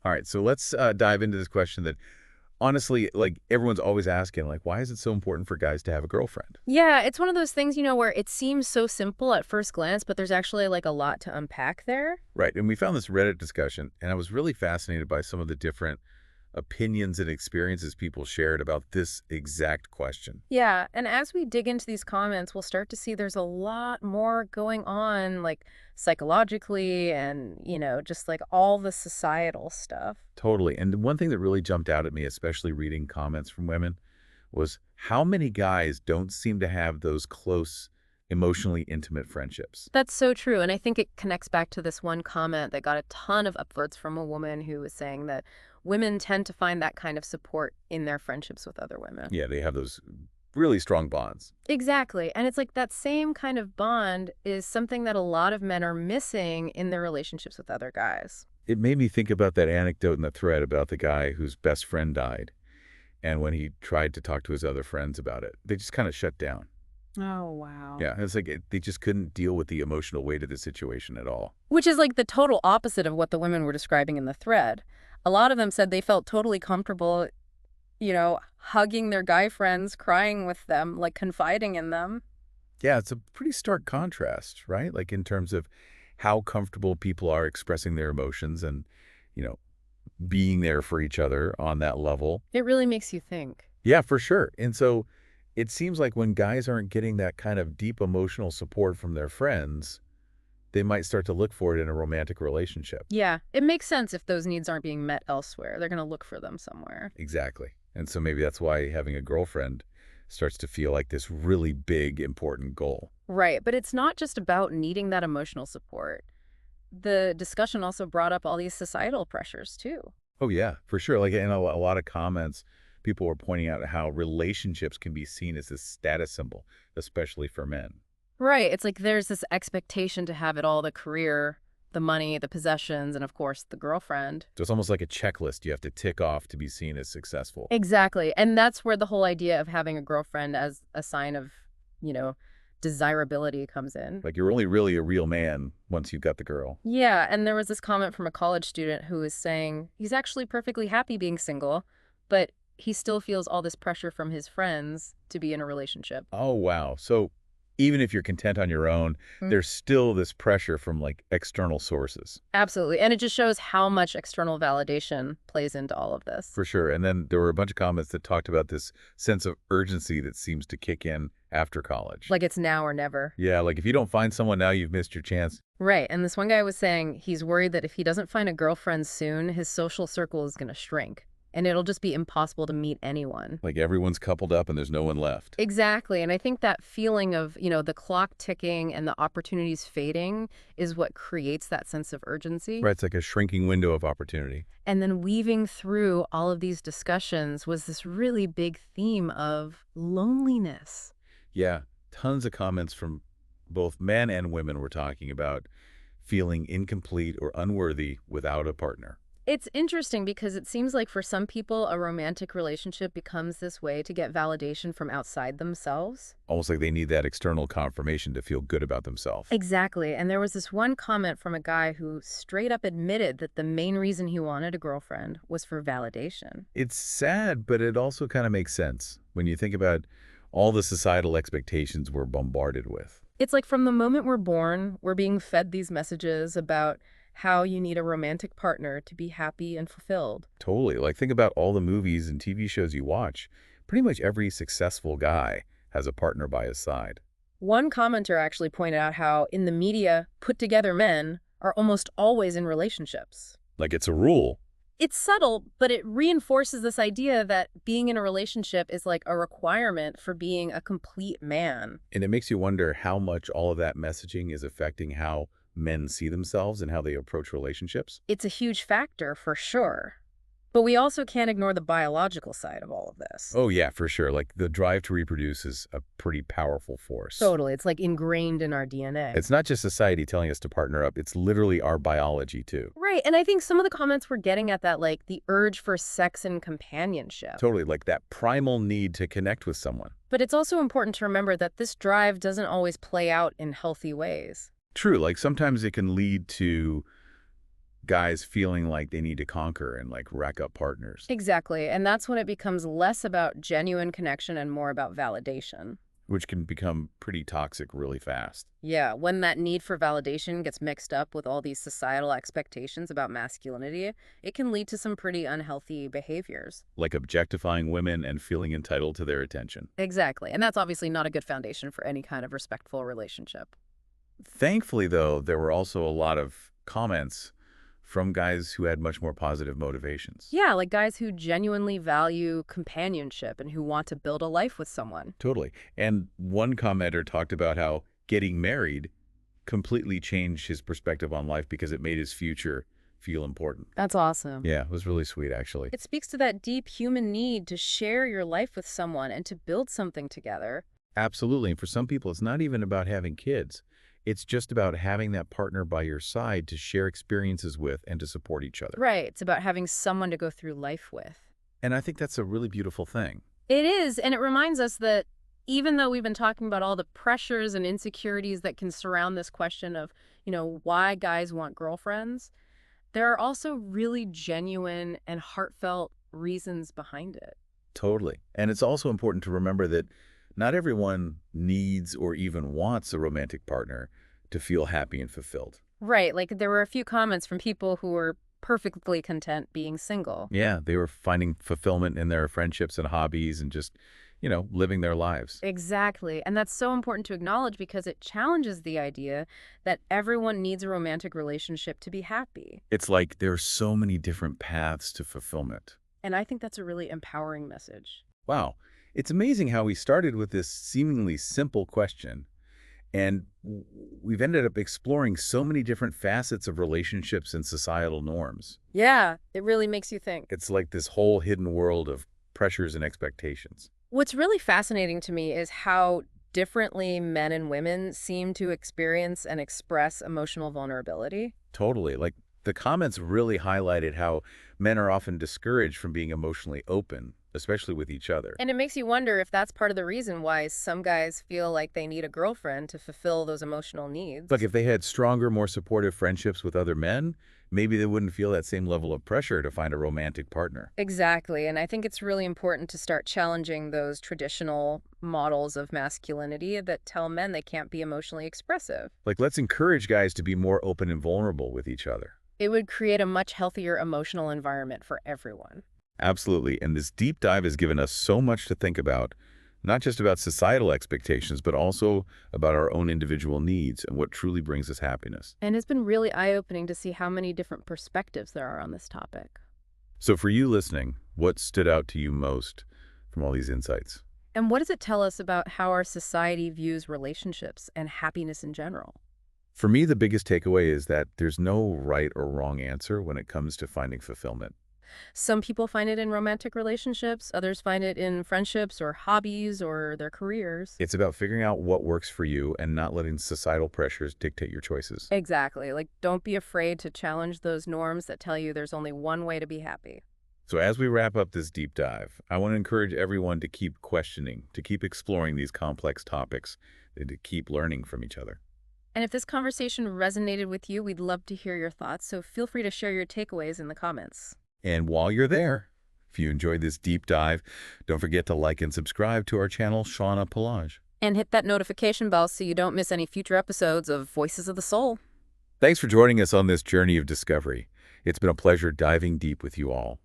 All right, so let's dive into this question that honestly, like everyone's always asking, like, why is it so important for guys to have a girlfriend? Yeah, it's one of those things, where it seems so simple at first glance, but there's actually like a lot to unpack there. Right, and we found this Reddit discussion, and I was really fascinated by some of the different opinions and experiences people shared about this exact question. Yeah, and as we dig into these comments, we'll start to see there's a lot more going on, like psychologically and, just like all the societal stuff. Totally, and one thing that really jumped out at me, especially reading comments from women, was how many guys don't seem to have those close, emotionally intimate friendships. That's so true. And I think it connects back to this one comment that got a ton of upvotes from a woman who was saying that women tend to find that kind of support in their friendships with other women. Yeah, they have those really strong bonds. Exactly. And it's like that same kind of bond is something that a lot of men are missing in their relationships with other guys. It made me think about that anecdote in the thread about the guy whose best friend died. And when he tried to talk to his other friends about it, they just kind of shut down. Oh, wow. Yeah, it's like they just couldn't deal with the emotional weight of the situation at all. Which is like the total opposite of what the women were describing in the thread. A lot of them said they felt totally comfortable, hugging their guy friends, crying with them, like confiding in them. Yeah, it's a pretty stark contrast, right? Like in terms of how comfortable people are expressing their emotions and, you know, being there for each other on that level. It really makes you think. Yeah, for sure. And so it seems like when guys aren't getting that kind of deep emotional support from their friends, they might start to look for it in a romantic relationship. Yeah, it makes sense if those needs aren't being met elsewhere. They're going to look for them somewhere. Exactly. And so maybe that's why having a girlfriend starts to feel like this really big, important goal. Right, but it's not just about needing that emotional support. The discussion also brought up all these societal pressures, too. Oh, yeah, for sure. Like in a lot of comments, people were pointing out how relationships can be seen as a status symbol, especially for men. Right, it's like there's this expectation to have it all, the career, the money, the possessions, and of course, the girlfriend. So it's almost like a checklist you have to tick off to be seen as successful. Exactly, and that's where the whole idea of having a girlfriend as a sign of, you know, desirability comes in. Like you're only really a real man once you've got the girl. Yeah, and there was this comment from a college student who was saying he's actually perfectly happy being single, but he still feels all this pressure from his friends to be in a relationship. Oh, wow. So even if you're content on your own, Mm. there's still this pressure from like external sources. Absolutely, and it just shows how much external validation plays into all of this. For sure. And then there were a bunch of comments that talked about this sense of urgency that seems to kick in after college. Like it's now or never. Yeah, like if you don't find someone now, you've missed your chance. Right, and this one guy was saying he's worried that if he doesn't find a girlfriend soon, his social circle is going to shrink, and it'll just be impossible to meet anyone. Like everyone's coupled up and there's no one left. Exactly, and I think that feeling of, the clock ticking and the opportunities fading is what creates that sense of urgency. Right, it's like a shrinking window of opportunity. And then weaving through all of these discussions was this really big theme of loneliness. Yeah, tons of comments from both men and women were talking about feeling incomplete or unworthy without a partner. It's interesting because it seems like for some people, a romantic relationship becomes this way to get validation from outside themselves. Almost like they need that external confirmation to feel good about themselves. Exactly. And there was this one comment from a guy who straight up admitted that the main reason he wanted a girlfriend was for validation. It's sad, but it also kind of makes sense when you think about all the societal expectations we're bombarded with. It's like from the moment we're born, we're being fed these messages about how you need a romantic partner to be happy and fulfilled. Totally. Like think about all the movies and TV shows you watch. Pretty much every successful guy has a partner by his side. One commenter actually pointed out how in the media, put together men are almost always in relationships. Like it's a rule. It's subtle, but it reinforces this idea that being in a relationship is like a requirement for being a complete man. And it makes you wonder how much all of that messaging is affecting how men see themselves and how they approach relationships. It's a huge factor for sure. But we also can't ignore the biological side of all of this. Oh, yeah, for sure. Like the drive to reproduce is a pretty powerful force. Totally. It's like ingrained in our DNA. It's not just society telling us to partner up. It's literally our biology, too. Right. And I think some of the comments were getting at that, like the urge for sex and companionship. Totally. Like that primal need to connect with someone. But it's also important to remember that this drive doesn't always play out in healthy ways. True. Like sometimes it can lead to guys feeling like they need to conquer and like rack up partners, Exactly. And that's when it becomes less about genuine connection and more about validation. which can become pretty toxic really fast. Yeah, when that need for validation gets mixed up with all these societal expectations about masculinity, it can lead to some pretty unhealthy behaviors. Like objectifying women and feeling entitled to their attention. Exactly. And that's obviously not a good foundation for any kind of respectful relationship. Thankfully, though, there were also a lot of comments from guys who had much more positive motivations. Yeah, like guys who genuinely value companionship and who want to build a life with someone. Totally. And one commenter talked about how getting married completely changed his perspective on life because it made his future feel important. That's awesome. Yeah, it was really sweet, actually. It speaks to that deep human need to share your life with someone and to build something together. Absolutely. And for some people, it's not even about having kids. It's just about having that partner by your side to share experiences with and to support each other. Right. It's about having someone to go through life with. And I think that's a really beautiful thing. It is, and it reminds us that even though we've been talking about all the pressures and insecurities that can surround this question of, why guys want girlfriends, there are also really genuine and heartfelt reasons behind it. Totally. And it's also important to remember that not everyone needs or even wants a romantic partner to feel happy and fulfilled. Right, like there were a few comments from people who were perfectly content being single. Yeah, they were finding fulfillment in their friendships and hobbies and just, living their lives. Exactly. And that's so important to acknowledge because it challenges the idea that everyone needs a romantic relationship to be happy. It's like there are so many different paths to fulfillment. And I think that's a really empowering message. Wow. It's amazing how we started with this seemingly simple question, and we've ended up exploring so many different facets of relationships and societal norms. Yeah, it really makes you think. It's like this whole hidden world of pressures and expectations. What's really fascinating to me is how differently men and women seem to experience and express emotional vulnerability. Totally. Like the comments really highlighted how men are often discouraged from being emotionally open, especially with each other. And it makes you wonder if that's part of the reason why some guys feel like they need a girlfriend to fulfill those emotional needs. Like if they had stronger, more supportive friendships with other men, maybe they wouldn't feel that same level of pressure to find a romantic partner. Exactly. And I think it's really important to start challenging those traditional models of masculinity that tell men they can't be emotionally expressive. Like let's encourage guys to be more open and vulnerable with each other. It would create a much healthier emotional environment for everyone. Absolutely. And this deep dive has given us so much to think about, not just about societal expectations, but also about our own individual needs and what truly brings us happiness. And it's been really eye-opening to see how many different perspectives there are on this topic. So for you listening, what stood out to you most from all these insights? And what does it tell us about how our society views relationships and happiness in general? For me, the biggest takeaway is that there's no right or wrong answer when it comes to finding fulfillment. Some people find it in romantic relationships, others find it in friendships or hobbies or their careers. It's about figuring out what works for you and not letting societal pressures dictate your choices. Exactly. Like, don't be afraid to challenge those norms that tell you there's only one way to be happy. So as we wrap up this deep dive, I want to encourage everyone to keep questioning, to keep exploring these complex topics, and to keep learning from each other. And if this conversation resonated with you, we'd love to hear your thoughts, so feel free to share your takeaways in the comments. And while you're there, if you enjoyed this deep dive, don't forget to like and subscribe to our channel, Shauna Pelage. And hit that notification bell so you don't miss any future episodes of Voices of the Soul. Thanks for joining us on this journey of discovery. It's been a pleasure diving deep with you all.